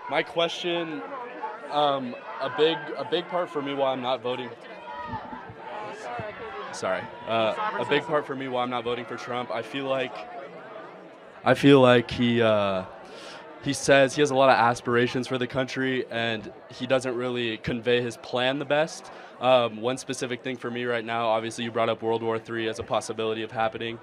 My question, a big part for me why I'm not voting. Sorry, a big part for me why I'm not voting for Trump. I feel like he says he has a lot of aspirations for the country, and he doesn't really convey his plan the best. One specific thing for me right now, obviously, you brought up World War III as a possibility of happening.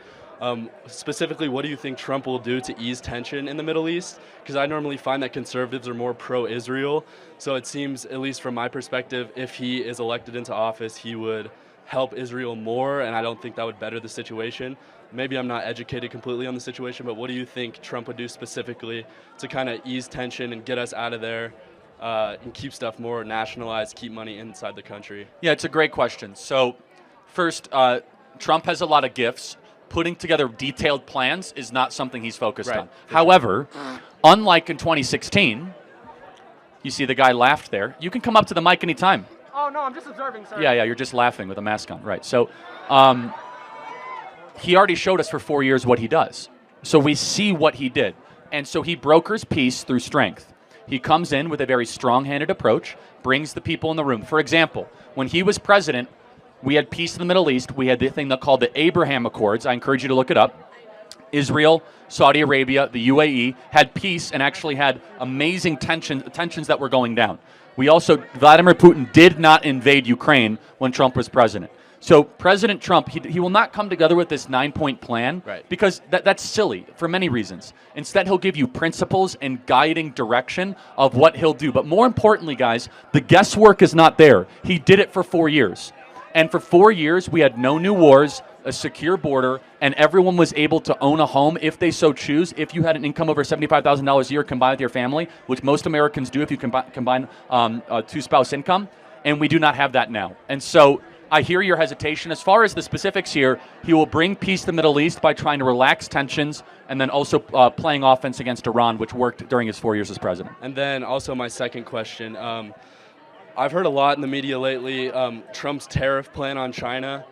Specifically, what do you think Trump will do to ease tension in the Middle East? Because I normally find that conservatives are more pro-Israel. So it seems, at least from my perspective, if he is elected into office, he would help Israel more, and I don't think that would better the situation. Maybe I'm not educated completely on the situation, but what do you think Trump would do specifically to kind of ease tension and get us out of there and keep stuff more nationalized, keep money inside the country? Yeah, it's a great question. So, first, Trump has a lot of gifts. Putting together detailed plans is not something he's focused on. However, unlike in 2016, you see the guy laughed there. You can come up to the mic anytime. Oh, no, I'm just observing, sir. Yeah, you're just laughing with a mask on. Right. So, he already showed us for 4 years what he does. So we see what he did. And so he brokers peace through strength. He comes in with a very strong-handed approach, brings the people in the room. For example, when he was president, we had peace in the Middle East. We had the thing called the Abraham Accords. I encourage you to look it up. Israel, Saudi Arabia, the UAE had peace and actually had amazing tensions that were going down. Vladimir Putin did not invade Ukraine when Trump was president. So President Trump, he will not come together with this 9-point plan because that's silly for many reasons. Instead, he'll give you principles and guiding direction of what he'll do. But more importantly, guys, the guesswork is not there. He did it for 4 years. And for 4 years, we had no new wars, a secure border, and everyone was able to own a home if they so choose. If you had an income over $75,000 a year combined with your family, which most Americans do if you combine two-spouse income, and we do not have that now. And so I hear your hesitation. As far as the specifics here, he will bring peace to the Middle East by trying to relax tensions and then also playing offense against Iran, which worked during his 4 years as president. And then also my second question. I've heard a lot in the media lately, Trump's tariff plan on China.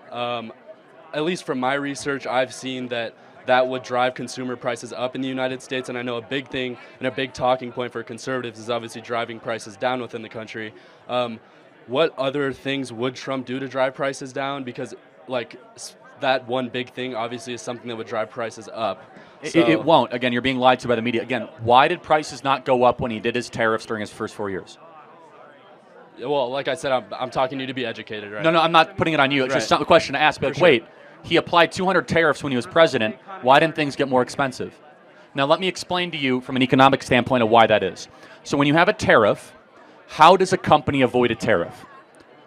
At least from my research, I've seen that would drive consumer prices up in the United States. And I know a big thing and a big talking point for conservatives is obviously driving prices down within the country. What other things would Trump do to drive prices down? Because that one big thing obviously is something that would drive prices up. It won't. Again, you're being lied to by the media. Again, why did prices not go up when he did his tariffs during his first 4 years? Well, like I said, I'm talking to you to be educated, right? No, I'm not putting it on you. It's just a question to ask. But wait, he applied 200 tariffs when he was president. Why didn't things get more expensive? Now, let me explain to you from an economic standpoint of why that is. So when you have a tariff, how does a company avoid a tariff?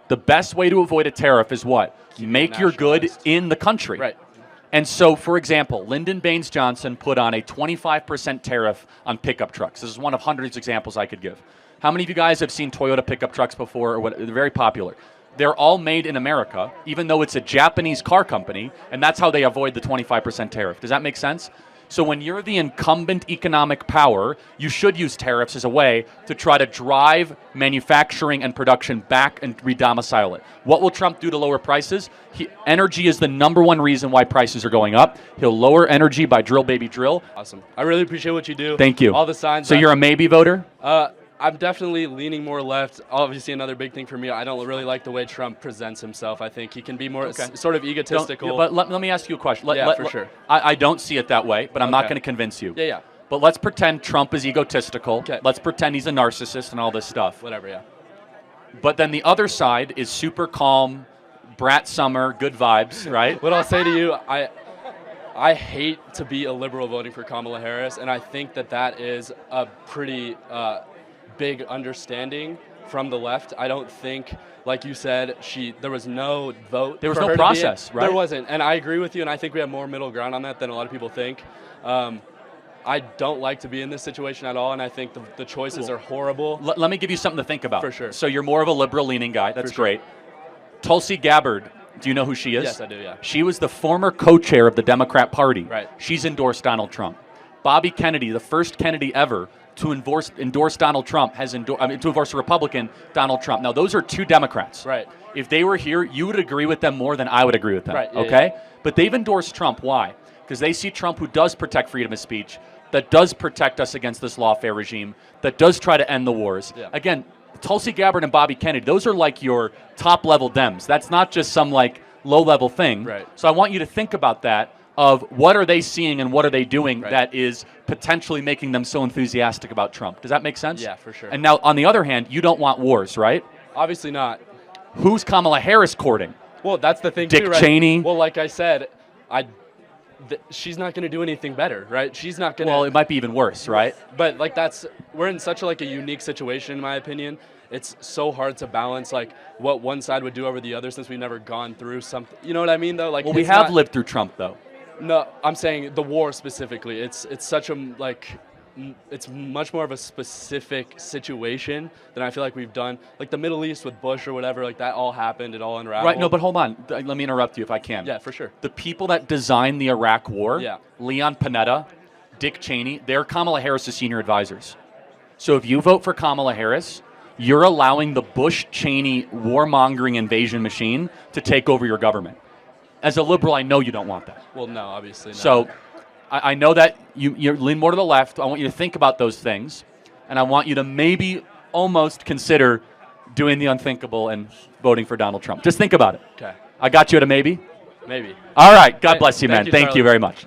The best way to avoid a tariff is what? Make your good in the country. Right. And so, for example, Lyndon Baines Johnson put on a 25% tariff on pickup trucks. This is one of hundreds of examples I could give. How many of you guys have seen Toyota pickup trucks before? They're very popular. They're all made in America, even though it's a Japanese car company, and that's how they avoid the 25% tariff. Does that make sense? So when you're the incumbent economic power, you should use tariffs as a way to try to drive manufacturing and production back and redomicile it. What will Trump do to lower prices? Energy is the number one reason why prices are going up. He'll lower energy by drill, baby, drill. Awesome. I really appreciate what you do. Thank you. All the signs. So you're a maybe voter? I'm definitely leaning more left. Obviously, another big thing for me, I don't really like the way Trump presents himself. I think he can be more sort of egotistical. But let me ask you a question. For sure. I don't see it that way, but I'm not going to convince you. Yeah. But let's pretend Trump is egotistical. Okay. Let's pretend he's a narcissist and all this stuff. Whatever, yeah. But then the other side is super calm, brat summer, good vibes, right? What I'll say to you, I hate to be a liberal voting for Kamala Harris, and I think that is a pretty big understanding from the left. I don't think, like you said, there was no vote. There was no process, right? There wasn't, and I agree with you, and I think we have more middle ground on that than a lot of people think. I don't like to be in this situation at all, and I think the choices are horrible. Let me give you something to think about. For sure. So you're more of a liberal-leaning guy. That's great. Tulsi Gabbard, do you know who she is? Yes, I do, yeah. She was the former co-chair of the Democrat Party. Right. She's endorsed Donald Trump. Bobby Kennedy, the first Kennedy ever to endorse Donald Trump, to endorse a Republican, Donald Trump. Now, those are two Democrats. Right. If they were here, you would agree with them more than I would agree with them. Right. Okay? Yeah. But they've endorsed Trump. Why? Because they see Trump, who does protect freedom of speech, that does protect us against this lawfare regime, that does try to end the wars. Yeah. Again, Tulsi Gabbard and Bobby Kennedy, those are like your top-level Dems. That's not just some like low-level thing. Right. So I want you to think about that, of what are they seeing and what are they doing that is potentially making them so enthusiastic about Trump. Does that make sense? Yeah, for sure. And now, on the other hand, you don't want wars, right? Obviously not. Who's Kamala Harris courting? Well, that's the thing Dick too, right? Cheney? Well, like I said, she's not going to do anything better, right? She's not going to. Well, it might be even worse, right? But like we're in such a unique situation, in my opinion. It's so hard to balance like what one side would do over the other, since we've never gone through something. You know what I mean, though? Like, well, we have lived through Trump, though. No, I'm saying the war specifically. It's such a it's much more of a specific situation than I feel like we've done. Like the Middle East with Bush or whatever, like that all happened. It all unraveled. Right. No, but hold on. Let me interrupt you if I can. Yeah, for sure. The people that designed the Iraq War, Yeah. Leon Panetta, Dick Cheney, they're Kamala Harris' senior advisors. So if you vote for Kamala Harris, you're allowing the Bush-Cheney warmongering invasion machine to take over your government. As a liberal, I know you don't want that. Well, no, obviously not. So I know that you lean more to the left. I want you to think about those things, and I want you to maybe almost consider doing the unthinkable and voting for Donald Trump. Just think about it. Okay. I got you at a maybe? Maybe. All right. God bless you, man. you, Thank you Charlie. very much.